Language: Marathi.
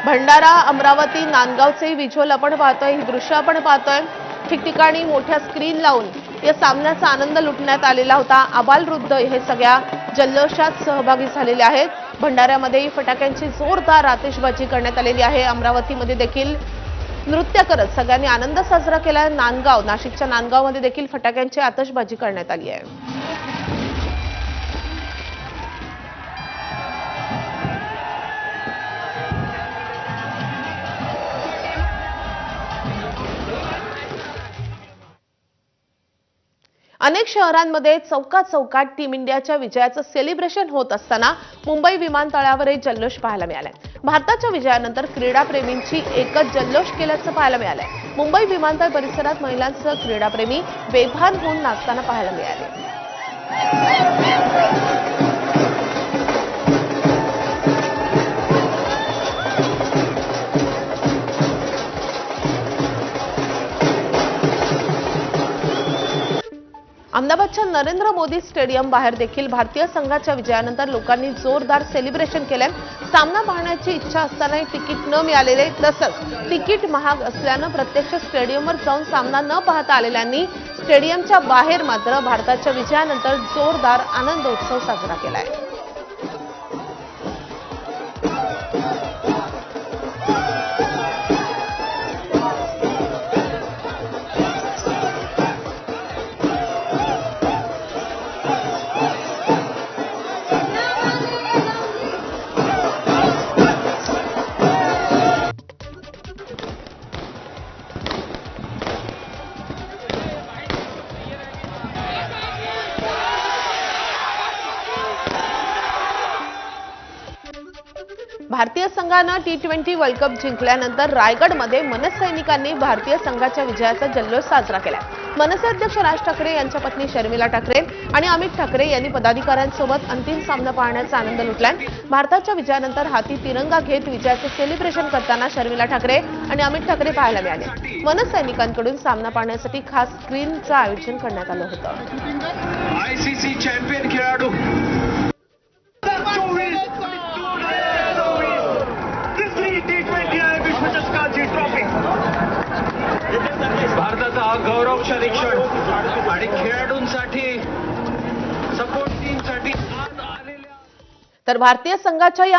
भंडारा, अमरावती, नांदगावचे विज्युअल आपण पाहतोय, ही दृश्य आपण पाहतोय। ठिकठिकाणी मोठ्या स्क्रीन लावून या सामन्याचा आनंद लुटण्यात आलेला होता। आबालवृद्ध हे सगळ्या जल्लोषात सहभागी झालेले आहेत। भंडाऱ्यामध्ये फटाक्यांची जोरदार आतिषबाजी करण्यात आलेली आहे। अमरावतीमध्ये देखील नृत्य करत सगळ्यांनी आनंद साजरा केला। नांदगाव, नाशिकच्या नांदगावमध्ये देखील फटाक्यांची आतिषबाजी करण्यात आली आहे। अनेक शहरांमध्ये चौकात टीम इंडियाच्या विजयाचं सेलिब्रेशन होत असताना मुंबई विमानतळावरही जल्लोष पाहायला मिळालाय। भारताच्या विजयानंतर क्रीडाप्रेमींची एकच जल्लोष केल्याचं पाहायला मिळालंय। मुंबई विमानतळ परिसरात महिलांसह क्रीडाप्रेमी बेभान होऊन नाचताना पाहायला मिळाले। अहमदाबादच्या नरेंद्र मोदी स्टेडियम बाहेर देखील भारतीय संघाच्या विजयानंतर लोकांनी जोरदार सेलिब्रेशन केले। सामना पाहण्याची इच्छा असतानाही तिकीट न मिळालेले, तसंच तिकीट महाग असल्यानं प्रत्यक्ष स्टेडियमवर जाऊन सामना न पाहता आलेल्यांनी स्टेडियमच्या बाहेर मात्र भारताच्या विजयानंतर जोरदार आनंदोत्सव साजरा केलाय। भारतीय संघानं T20 वर्ल्ड कप जिंकल्यानंतर रायगडमध्ये मनसैनिकांनी भारतीय संघाच्या विजयाचा जल्लोष साजरा केला। मनसे अध्यक्ष राज ठाकरे यांच्या पत्नी शर्मिला ठाकरे आणि अमित ठाकरे यांनी पदाधिकाऱ्यांसोबत अंतिम सामना पाहण्याचा आनंद लुटलाय। भारताच्या विजयानंतर हाती तिरंगा घेत विजयाचे सेलिब्रेशन करताना शर्मिला ठाकरे आणि अमित ठाकरे पाहायला मिळाले। मनसैनिकांकडून सामना पाहण्यासाठी खास स्क्रीनचं आयोजन करण्यात आलं होतं। आयसीसी चॅम्पियन खेळाडू भारताचा हा गौरवशाली क्षण आणि खेळाडूंसाठी, सपोर्ट टीमसाठी तर भारतीय संघाच्या या